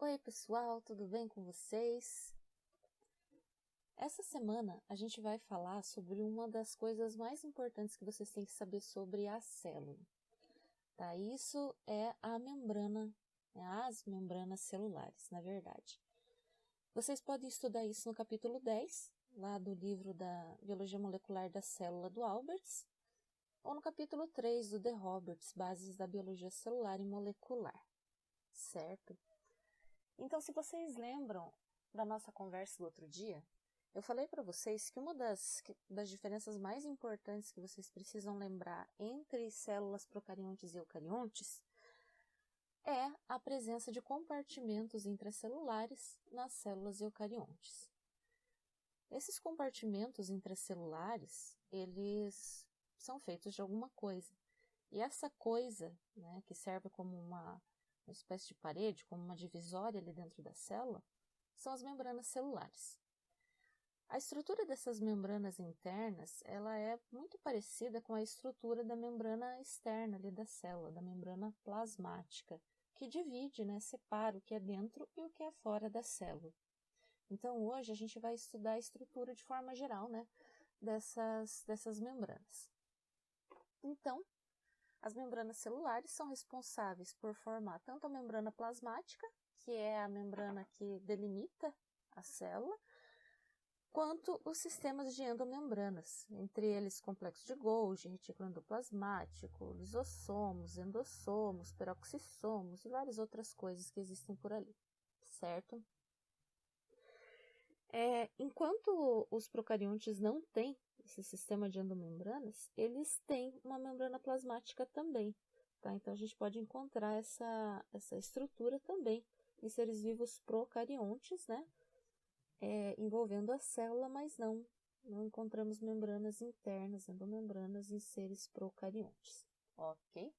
Oi pessoal, tudo bem com vocês? Essa semana a gente vai falar sobre uma das coisas mais importantes que vocês têm que saber sobre a célula. Tá? Isso é a membrana, as membranas celulares, na verdade. Vocês podem estudar isso no capítulo 10, lá do livro da Biologia Molecular da Célula do Alberts, ou no capítulo 3 do The Roberts, Bases da Biologia Celular e Molecular, certo? Então, se vocês lembram da nossa conversa do outro dia, eu falei para vocês que uma das diferenças mais importantes que vocês precisam lembrar entre células procariontes e eucariontes é a presença de compartimentos intracelulares nas células eucariontes. Esses compartimentos intracelulares, eles são feitos de alguma coisa. E essa coisa, né, que serve como uma espécie de parede, como uma divisória ali dentro da célula, são as membranas celulares. A estrutura dessas membranas internas, ela é muito parecida com a estrutura da membrana externa ali da célula, da membrana plasmática, que divide, né, separa o que é dentro e o que é fora da célula. Então, hoje a gente vai estudar a estrutura de forma geral, né, dessas membranas. Então, as membranas celulares são responsáveis por formar tanto a membrana plasmática, que é a membrana que delimita a célula, quanto os sistemas de endomembranas, entre eles complexo de Golgi, retículo endoplasmático, lisossomos, endossomos, peroxissomos e várias outras coisas que existem por ali, certo? Enquanto os procariontes não têm esse sistema de endomembranas, eles têm uma membrana plasmática também. Tá? Então, a gente pode encontrar essa estrutura também em seres vivos procariontes, né? Envolvendo a célula, mas não encontramos membranas internas, endomembranas em seres procariontes. Ok?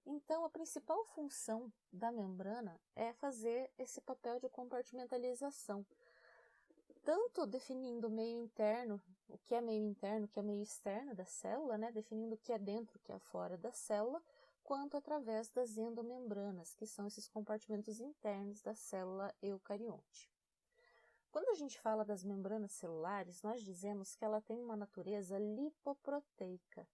Então, a principal função da membrana é fazer esse papel de compartimentalização, tanto definindo o meio interno, o que é meio interno, o que é meio externo da célula, né, definindo o que é dentro, o que é fora da célula, quanto através das endomembranas, que são esses compartimentos internos da célula eucarionte. Quando a gente fala das membranas celulares, nós dizemos que ela tem uma natureza lipoproteica,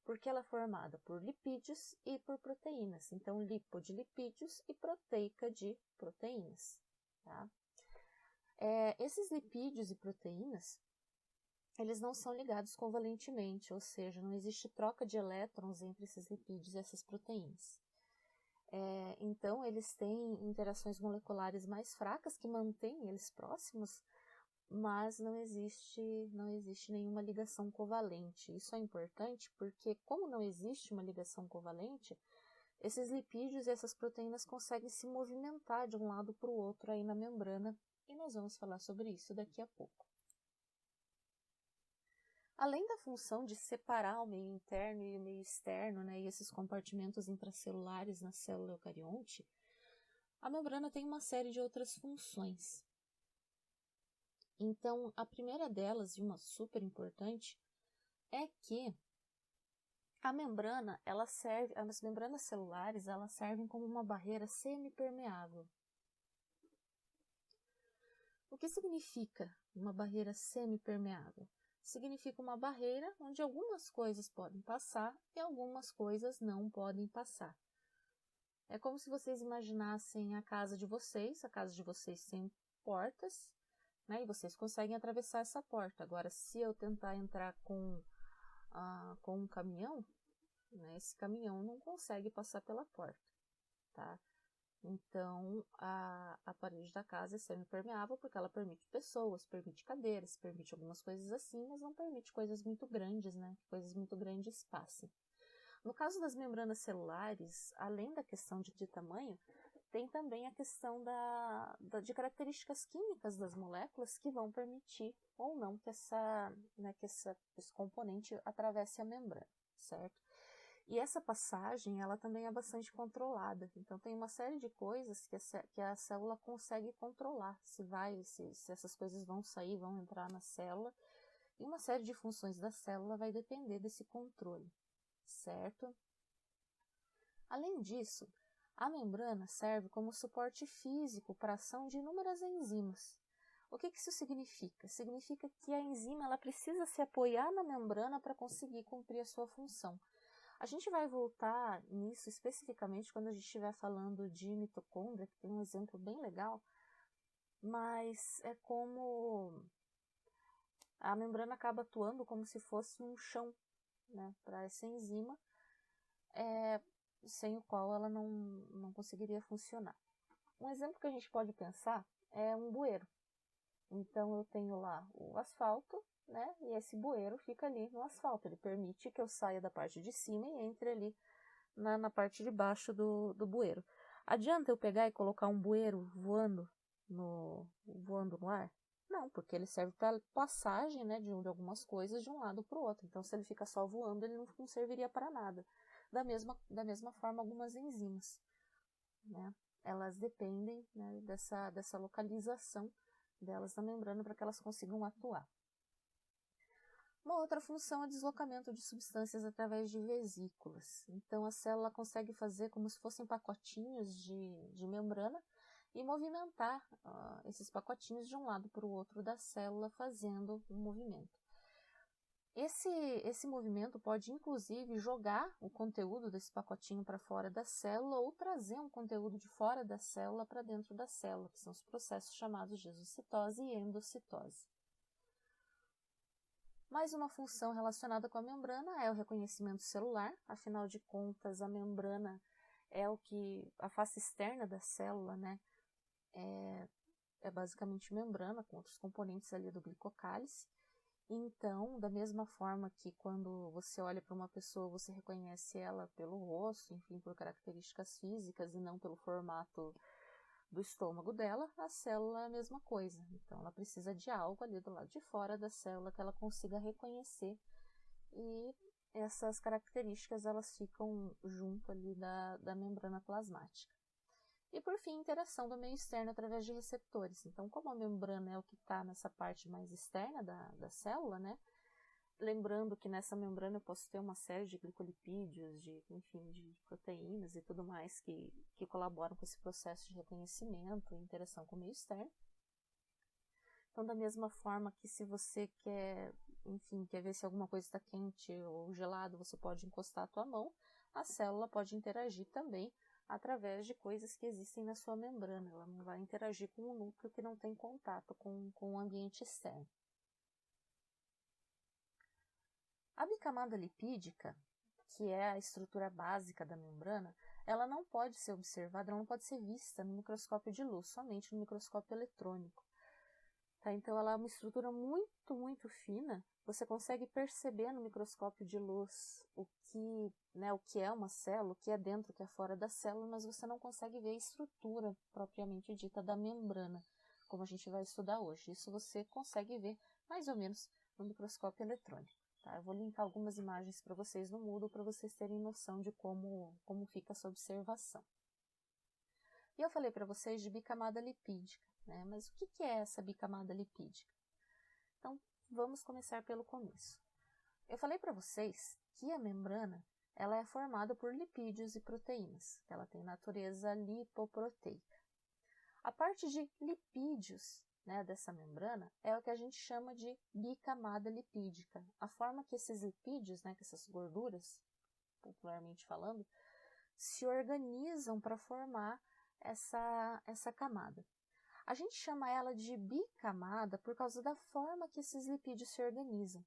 porque ela é formada por lipídios e por proteínas. Então, lipo de lipídios e proteica de proteínas. Tá? Esses lipídios e proteínas, eles não são ligados covalentemente, ou seja, não existe troca de elétrons entre esses lipídios e essas proteínas. Então, eles têm interações moleculares mais fracas que mantêm eles próximos, mas não existe nenhuma ligação covalente. Isso é importante porque, como não existe uma ligação covalente, esses lipídios e essas proteínas conseguem se movimentar de um lado para o outro aí na membrana, e nós vamos falar sobre isso daqui a pouco. Além da função de separar o meio interno e o meio externo, né, e esses compartimentos intracelulares na célula eucarionte, a membrana tem uma série de outras funções. Então, a primeira delas, e uma super importante, é que as membranas celulares, elas servem como uma barreira semipermeável. O que significa uma barreira semipermeável? Significa uma barreira onde algumas coisas podem passar e algumas coisas não podem passar. É como se vocês imaginassem a casa de vocês tem portas, né, e vocês conseguem atravessar essa porta. Agora, se eu tentar entrar com um caminhão, né, esse caminhão não consegue passar pela porta, tá? Então, a parede da casa é semipermeável porque ela permite pessoas, permite cadeiras, permite algumas coisas assim, mas não permite coisas muito grandes, né? Coisas muito grandes passem. No caso das membranas celulares, além da questão de tamanho, tem também a questão de características químicas das moléculas que vão permitir ou não que esse componente atravesse a membrana, certo? E essa passagem, ela também é bastante controlada. Então, tem uma série de coisas que a célula consegue controlar. Se essas coisas vão sair, vão entrar na célula. E uma série de funções da célula vai depender desse controle, certo? Além disso, A membrana serve como suporte físico para a ação de inúmeras enzimas. O que isso significa? Significa que a enzima ela precisa se apoiar na membrana para conseguir cumprir a sua função. A gente vai voltar nisso especificamente quando a gente estiver falando de mitocôndria, que tem um exemplo bem legal, mas é como a membrana acaba atuando como se fosse um chão, né, para essa enzima, sem o qual ela não conseguiria funcionar. Um exemplo que a gente pode pensar é um bueiro. Então eu tenho lá o asfalto, né, e esse bueiro fica ali no asfalto. Ele permite que eu saia da parte de cima e entre ali na parte de baixo do bueiro. Adianta eu pegar e colocar um bueiro voando no ar? Não, porque ele serve para passagem, né, de algumas coisas de um lado para o outro. Então, se ele fica só voando, ele não serviria para nada. Da mesma forma, algumas enzimas, né, elas dependem, né, dessa localização delas na membrana para que elas consigam atuar. Uma outra função é o deslocamento de substâncias através de vesículas. Então, a célula consegue fazer como se fossem pacotinhos de membrana e movimentar esses pacotinhos de um lado para o outro da célula, fazendo um movimento. Esse movimento pode, inclusive, jogar o conteúdo desse pacotinho para fora da célula ou trazer um conteúdo de fora da célula para dentro da célula, que são os processos chamados de exocitose e endocitose. Mais uma função relacionada com a membrana é o reconhecimento celular. Afinal de contas, a membrana é a face externa da célula, né? É basicamente membrana com outros componentes ali do glicocálice. Então, da mesma forma que quando você olha para uma pessoa, você reconhece ela pelo rosto, enfim, por características físicas e não pelo formato do estômago dela, a célula é a mesma coisa. Então, ela precisa de algo ali do lado de fora da célula que ela consiga reconhecer, e essas características elas ficam junto ali da membrana plasmática. E, por fim, interação do meio externo através de receptores. Então, como a membrana é o que está nessa parte mais externa da célula, né? Lembrando que nessa membrana eu posso ter uma série de glicolipídios, de proteínas e tudo mais que colaboram com esse processo de reconhecimento e interação com o meio externo. Então, da mesma forma que se você quer ver se alguma coisa está quente ou gelado, você pode encostar a tua mão, a célula pode interagir também através de coisas que existem na sua membrana. Ela não vai interagir com o núcleo que não tem contato com o ambiente externo. A bicamada lipídica, que é a estrutura básica da membrana, ela não pode ser observada, ela não pode ser vista no microscópio de luz, somente no microscópio eletrônico. Tá? Então, ela é uma estrutura muito, muito fina. Você consegue perceber no microscópio de luz o que é uma célula, o que é dentro, o que é fora da célula, mas você não consegue ver a estrutura propriamente dita da membrana, como a gente vai estudar hoje. Isso você consegue ver mais ou menos no microscópio eletrônico. Tá? Eu vou linkar algumas imagens para vocês no Moodle para vocês terem noção de como fica essa observação. E eu falei para vocês de bicamada lipídica, né? Mas o que é essa bicamada lipídica? Então, vamos começar pelo começo. Eu falei para vocês que a membrana ela é formada por lipídios e proteínas, que ela tem natureza lipoproteica. A parte de lipídios, né, dessa membrana é o que a gente chama de bicamada lipídica. A forma que esses lipídios, né, que essas gorduras, popularmente falando, se organizam para formar essa camada. A gente chama ela de bicamada por causa da forma que esses lipídios se organizam.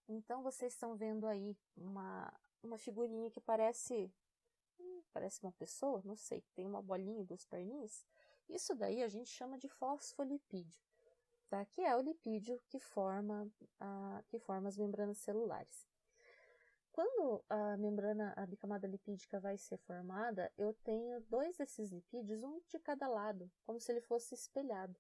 Então, vocês estão vendo aí uma figurinha que parece uma pessoa, não sei, tem uma bolinha e duas perninhas. Isso daí a gente chama de fosfolipídio, tá? Que é o lipídio que forma as membranas celulares. Quando a bicamada lipídica vai ser formada, eu tenho dois desses lipídios, um de cada lado, como se ele fosse espelhado.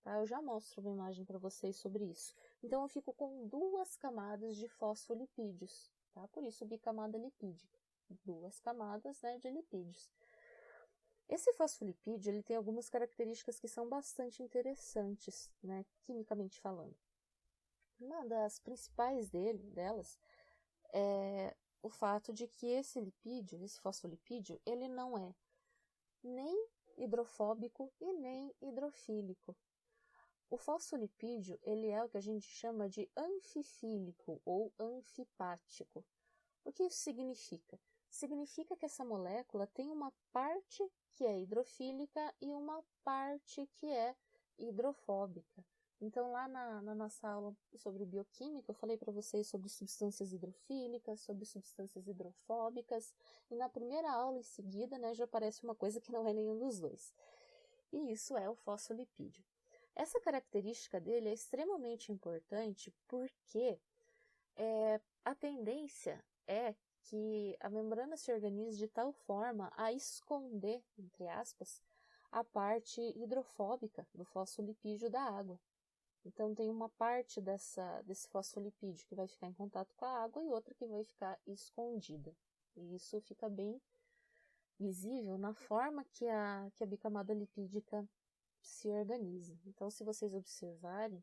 Tá? Eu já mostro uma imagem para vocês sobre isso. Então, eu fico com duas camadas de fosfolipídios, tá? Por isso, bicamada lipídica. Duas camadas, né, de lipídios. Esse fosfolipídio ele tem algumas características que são bastante interessantes, né, quimicamente falando. Uma das principais delas é o fato de que esse fosfolipídio, ele não é nem hidrofóbico e nem hidrofílico. O fosfolipídio, ele é o que a gente chama de anfifílico ou anfipático. O que isso significa? Significa que essa molécula tem uma parte que é hidrofílica e uma parte que é hidrofóbica. Então, lá na nossa aula sobre bioquímica, eu falei para vocês sobre substâncias hidrofílicas, sobre substâncias hidrofóbicas, e na primeira aula em seguida, né, já aparece uma coisa que não é nenhum dos dois. E isso é o fosfolipídio. Essa característica dele é extremamente importante porque a tendência é que a membrana se organize de tal forma a esconder, entre aspas, a parte hidrofóbica do fosfolipídio da água. Então, tem uma parte desse fosfolipídio que vai ficar em contato com a água e outra que vai ficar escondida. E isso fica bem visível na forma que a bicamada lipídica se organiza. Então, se vocês observarem,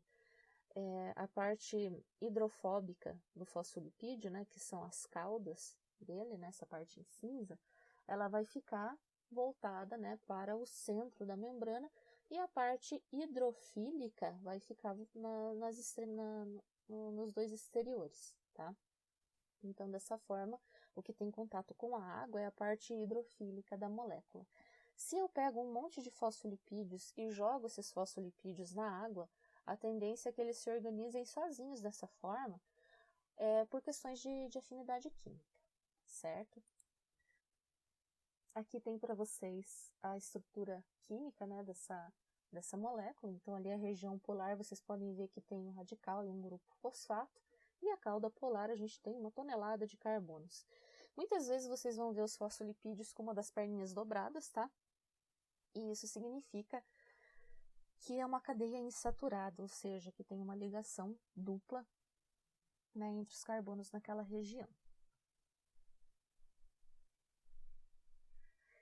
a parte hidrofóbica do fosfolipídio, né, que são as caudas dele, né, essa parte em cinza, ela vai ficar voltada, né, para o centro da membrana, e a parte hidrofílica vai ficar nos dois exteriores, tá? Então, dessa forma, o que tem contato com a água é a parte hidrofílica da molécula. Se eu pego um monte de fosfolipídios e jogo esses fosfolipídios na água, a tendência é que eles se organizem sozinhos dessa forma, por questões de afinidade química, certo? Aqui tem para vocês a estrutura química, né, dessa molécula. Então, ali a região polar, vocês podem ver que tem um radical e um grupo fosfato, e a cauda polar a gente tem 1 tonelada de carbonos. Muitas vezes vocês vão ver os fosfolipídios com uma das perninhas dobradas, tá? E isso significa que é uma cadeia insaturada, ou seja, que tem uma ligação dupla, né, entre os carbonos naquela região.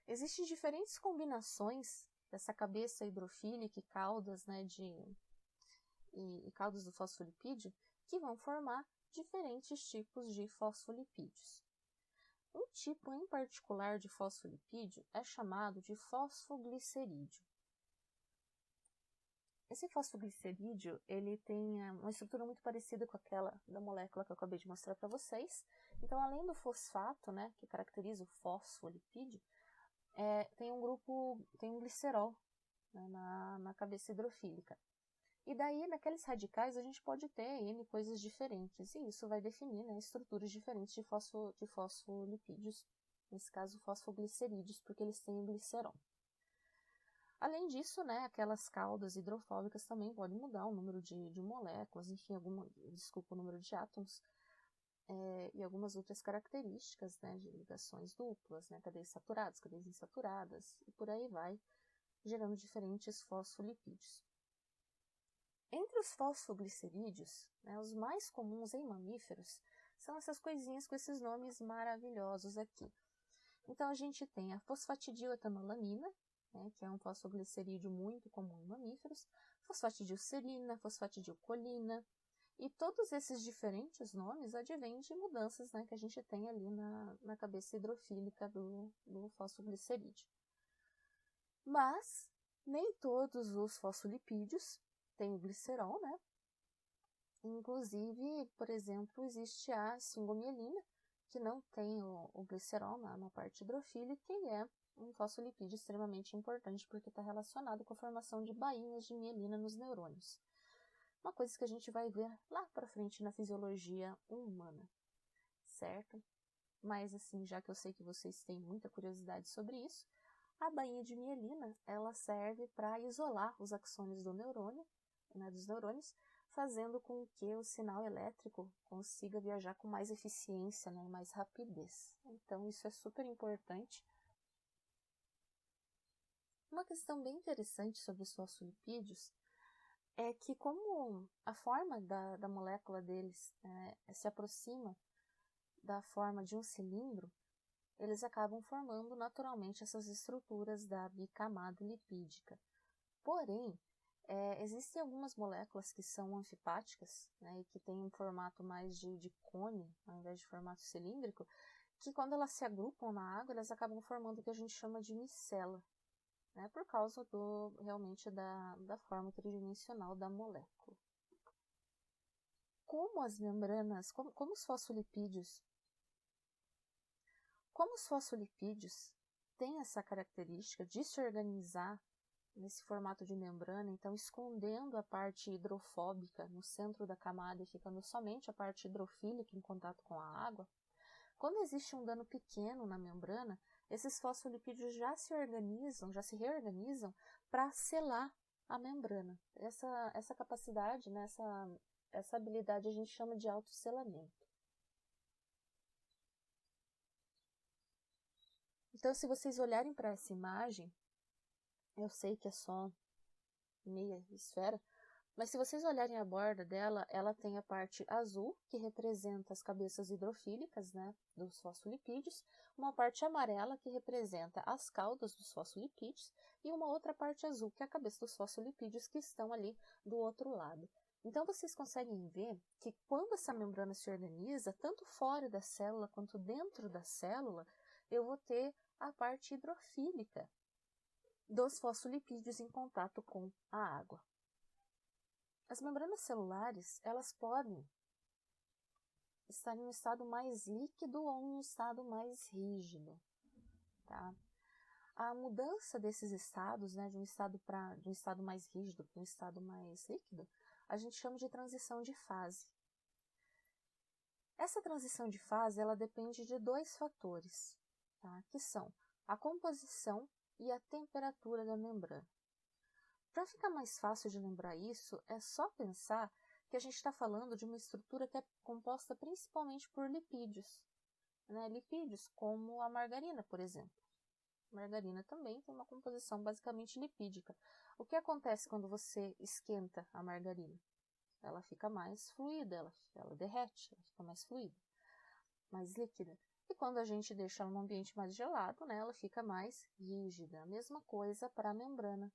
Existem diferentes combinações dessa cabeça hidrofílica e caudas, né, e caudas do fosfolipídio, que vão formar diferentes tipos de fosfolipídios. Um tipo em particular de fosfolipídio é chamado de fosfoglicerídeo. Esse fosfoglicerídeo, ele tem uma estrutura muito parecida com aquela da molécula que eu acabei de mostrar para vocês. Então, além do fosfato, né, que caracteriza o fosfolipídio, tem um glicerol, né, na cabeça hidrofílica. E daí, naqueles radicais, a gente pode ter N coisas diferentes, e isso vai definir, né, estruturas diferentes de fosfolipídios, nesse caso fosfoglicerídeos, porque eles têm o glicerol. Além disso, né, aquelas caudas hidrofóbicas também podem mudar o número de moléculas, enfim, o número de átomos, e algumas outras características, né, de ligações duplas, né, cadeias saturadas, cadeias insaturadas, e por aí vai, gerando diferentes fosfolipídios. Entre os fosfoglicerídeos, né, os mais comuns em mamíferos são essas coisinhas com esses nomes maravilhosos aqui. Então, a gente tem a fosfatidiletanolamina, né, que é um fosfoglicerídeo muito comum em mamíferos, fosfatidilcerina, fosfatidilcolina, e todos esses diferentes nomes advêm de mudanças, né, que a gente tem ali na cabeça hidrofílica do fosfoglicerídeo. Mas nem todos os fosfolipídios têm o glicerol, né? Inclusive, por exemplo, existe a esfingomielina, que não tem o glicerol na parte hidrofílica e é um fosfolipídio extremamente importante porque está relacionado com a formação de bainhas de mielina nos neurônios. Uma coisa que a gente vai ver lá para frente na fisiologia humana, certo? Mas assim, já que eu sei que vocês têm muita curiosidade sobre isso, a bainha de mielina, ela serve para isolar os axônios do neurônio, né, dos neurônios, fazendo com que o sinal elétrico consiga viajar com mais eficiência, né, mais rapidez. Então, isso é super importante. Uma questão bem interessante sobre os fosfolipídios é que como a forma da molécula deles se aproxima da forma de um cilindro, eles acabam formando naturalmente essas estruturas da bicamada lipídica. Porém, existem algumas moléculas que são anfipáticas, né, e que têm um formato mais de cone, ao invés de formato cilíndrico, que quando elas se agrupam na água, elas acabam formando o que a gente chama de micela. né, por causa realmente da forma tridimensional da molécula. Como as membranas, como os fosfolipídios têm essa característica de se organizar nesse formato de membrana, então escondendo a parte hidrofóbica no centro da camada e ficando somente a parte hidrofílica em contato com a água, quando existe um dano pequeno na membrana, esses fosfolipídios já se reorganizam para selar a membrana. Essa capacidade, né, essa habilidade a gente chama de autosselamento. Então, se vocês olharem para essa imagem, eu sei que é só meia esfera, mas se vocês olharem a borda dela, ela tem a parte azul, que representa as cabeças hidrofílicas, né, dos fosfolipídios, uma parte amarela, que representa as caudas dos fosfolipídios, e uma outra parte azul, que é a cabeça dos fosfolipídios, que estão ali do outro lado. Então, vocês conseguem ver que quando essa membrana se organiza, tanto fora da célula quanto dentro da célula, eu vou ter a parte hidrofílica dos fosfolipídios em contato com a água. As membranas celulares, elas podem estar em um estado mais líquido ou em um estado mais rígido, tá? A mudança desses estados, né, de um estado mais rígido para um estado mais líquido, a gente chama de transição de fase. Essa transição de fase, ela depende de dois fatores, tá? Que são a composição e a temperatura da membrana. Para ficar mais fácil de lembrar isso, é só pensar que a gente está falando de uma estrutura que é composta principalmente por lipídios, né? Lipídios como a margarina, por exemplo. A margarina também tem uma composição basicamente lipídica. O que acontece quando você esquenta a margarina? Ela fica mais fluida, ela derrete, ela fica mais fluida, mais líquida. E quando a gente deixa ela num ambiente mais gelado, né, ela fica mais rígida. A mesma coisa para a membrana.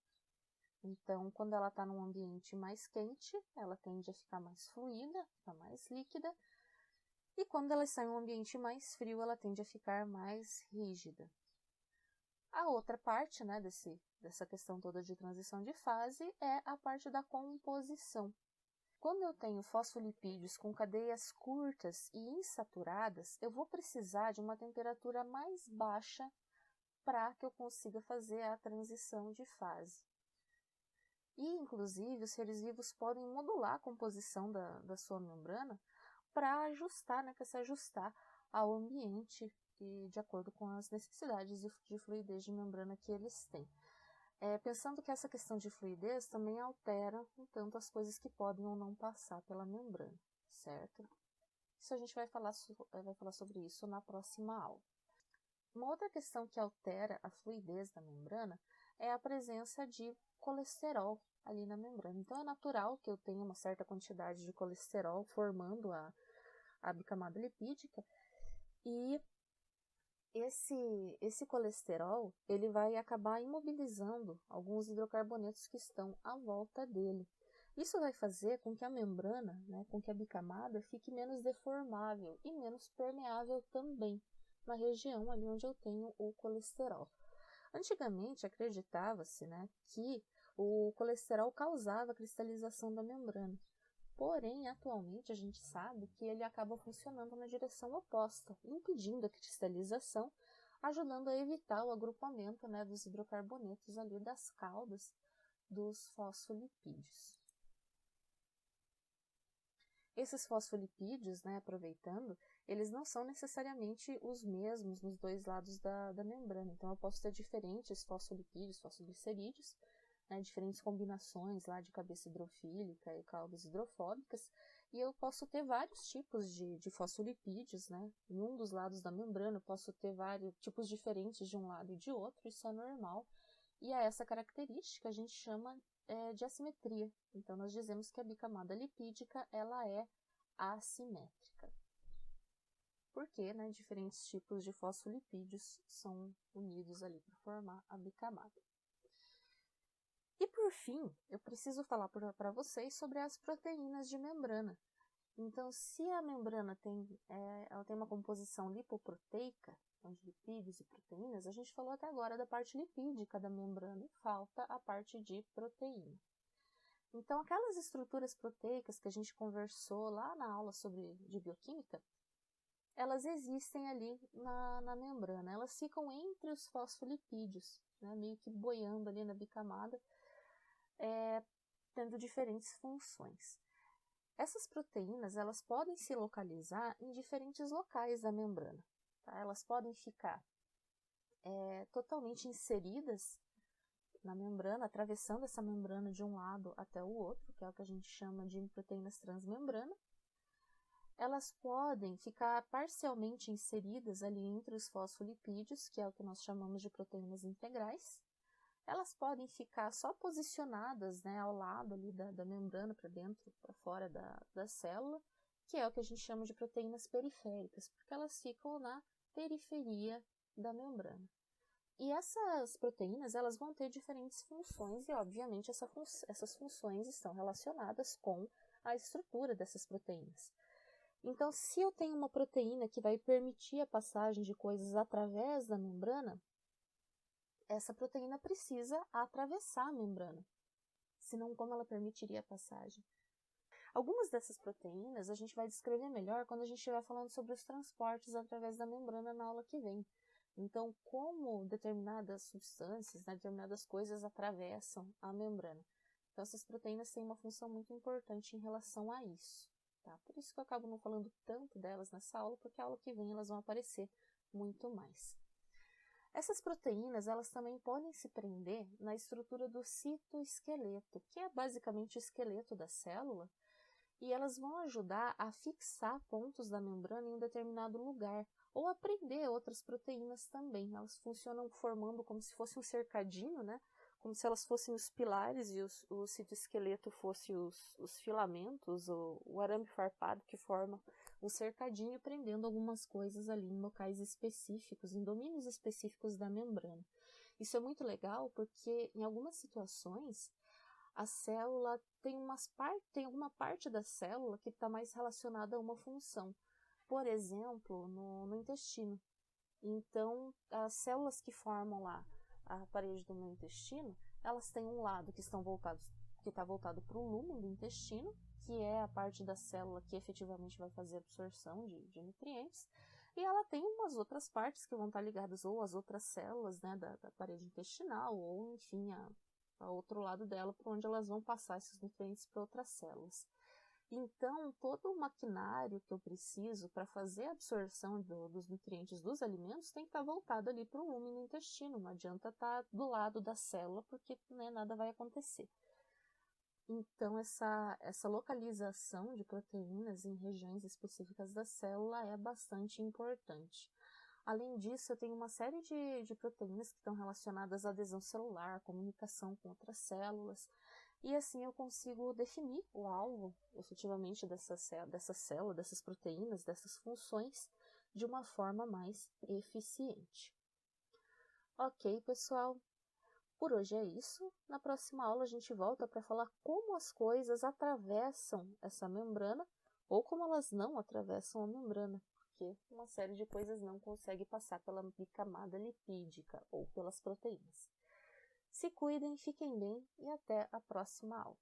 Então, quando ela está num ambiente mais quente, ela tende a ficar mais fluida, ficar mais líquida. E quando ela está em um ambiente mais frio, ela tende a ficar mais rígida. A outra parte, né, dessa questão toda de transição de fase é a parte da composição. Quando eu tenho fosfolipídios com cadeias curtas e insaturadas, eu vou precisar de uma temperatura mais baixa para que eu consiga fazer a transição de fase. E, inclusive, os seres vivos podem modular a composição da sua membrana para ajustar, né, para se ajustar ao ambiente e de acordo com as necessidades de fluidez de membrana que eles têm. Pensando que essa questão de fluidez também altera um tanto as coisas que podem ou não passar pela membrana, certo? Isso a gente vai falar sobre isso na próxima aula. Uma outra questão que altera a fluidez da membrana é a presença de colesterol ali na membrana. Então, é natural que eu tenha uma certa quantidade de colesterol formando a bicamada lipídica, e esse colesterol ele vai acabar imobilizando alguns hidrocarbonetos que estão à volta dele. Isso vai fazer com que a membrana, né, com que a bicamada fique menos deformável e menos permeável também na região ali onde eu tenho o colesterol. Antigamente acreditava-se, né, que o colesterol causava a cristalização da membrana. Porém, atualmente a gente sabe que ele acaba funcionando na direção oposta, impedindo a cristalização, ajudando a evitar o agrupamento, né, dos hidrocarbonetos ali das caudas dos fosfolipídios. Esses fosfolipídios, né, aproveitando, eles não são necessariamente os mesmos nos dois lados da membrana. Então, eu posso ter diferentes fosfolipídios, fosfoglicerídeos, né, diferentes combinações lá de cabeça hidrofílica e caudas hidrofóbicas, e eu posso ter vários tipos de fosfolipídios, né? Em um dos lados da membrana eu posso ter vários tipos diferentes de um lado e de outro, isso é normal, e a essa característica a gente chama de assimetria. Então, nós dizemos que a bicamada lipídica ela é assimétrica. Porque, né, diferentes tipos de fosfolipídios são unidos ali para formar a bicamada. E por fim, eu preciso falar para vocês sobre as proteínas de membrana. Então, se a membrana ela tem uma composição lipoproteica, então de lipídios e proteínas, a gente falou até agora da parte lipídica da membrana e falta a parte de proteína. Então, aquelas estruturas proteicas que a gente conversou lá na aula de bioquímica, elas existem ali na membrana, elas ficam entre os fosfolipídios, né, meio que boiando ali na bicamada, tendo diferentes funções. Essas proteínas, elas podem se localizar em diferentes locais da membrana. Tá? Elas podem ficar totalmente inseridas na membrana, atravessando essa membrana de um lado até o outro, que é o que a gente chama de proteínas transmembrana. Elas podem ficar parcialmente inseridas ali entre os fosfolipídios, que é o que nós chamamos de proteínas integrais. Elas podem ficar só posicionadas, né, ao lado ali da membrana, para dentro, para fora da célula, que é o que a gente chama de proteínas periféricas, porque elas ficam na periferia da membrana. E essas proteínas, elas vão ter diferentes funções e, obviamente, essas funções estão relacionadas com a estrutura dessas proteínas. Então, se eu tenho uma proteína que vai permitir a passagem de coisas através da membrana, essa proteína precisa atravessar a membrana, senão como ela permitiria a passagem? Algumas dessas proteínas a gente vai descrever melhor quando a gente estiver falando sobre os transportes através da membrana na aula que vem. Então, como determinadas substâncias, né, determinadas coisas atravessam a membrana. Então, essas proteínas têm uma função muito importante em relação a isso. Tá? Por isso que eu acabo não falando tanto delas nessa aula, porque a aula que vem elas vão aparecer muito mais. Essas proteínas, elas também podem se prender na estrutura do citoesqueleto, que é basicamente o esqueleto da célula, e elas vão ajudar a fixar pontos da membrana em um determinado lugar, ou a prender outras proteínas também. Elas funcionam formando como se fosse um cercadinho, né? Como se elas fossem os pilares e o citoesqueleto fosse os filamentos, o arame farpado que forma um cercadinho prendendo algumas coisas ali em locais específicos, em domínios específicos da membrana. Isso é muito legal porque em algumas situações a célula tem alguma parte da célula que está mais relacionada a uma função. Por exemplo, no intestino. Então, as células que formam lá a parede do meu intestino, elas têm um lado que está voltado para o lumen do intestino, que é a parte da célula que efetivamente vai fazer a absorção de nutrientes, e ela tem umas outras partes que vão estar ligadas ou às outras células, né, da parede intestinal, ou enfim, a outro lado dela, por onde elas vão passar esses nutrientes para outras células. Então, todo o maquinário que eu preciso para fazer a absorção dos nutrientes dos alimentos tem que estar voltado ali para o lumen do intestino. Não adianta estar do lado da célula, porque, né, nada vai acontecer. Então, essa localização de proteínas em regiões específicas da célula é bastante importante. Além disso, eu tenho uma série de proteínas que estão relacionadas à adesão celular, comunicação com outras células, e assim eu consigo definir o alvo, efetivamente, dessa célula, dessas proteínas, dessas funções, de uma forma mais eficiente. Ok, pessoal? Por hoje é isso. Na próxima aula a gente volta para falar como as coisas atravessam essa membrana ou como elas não atravessam a membrana, porque uma série de coisas não consegue passar pela bicamada lipídica ou pelas proteínas. Se cuidem, fiquem bem e até a próxima aula.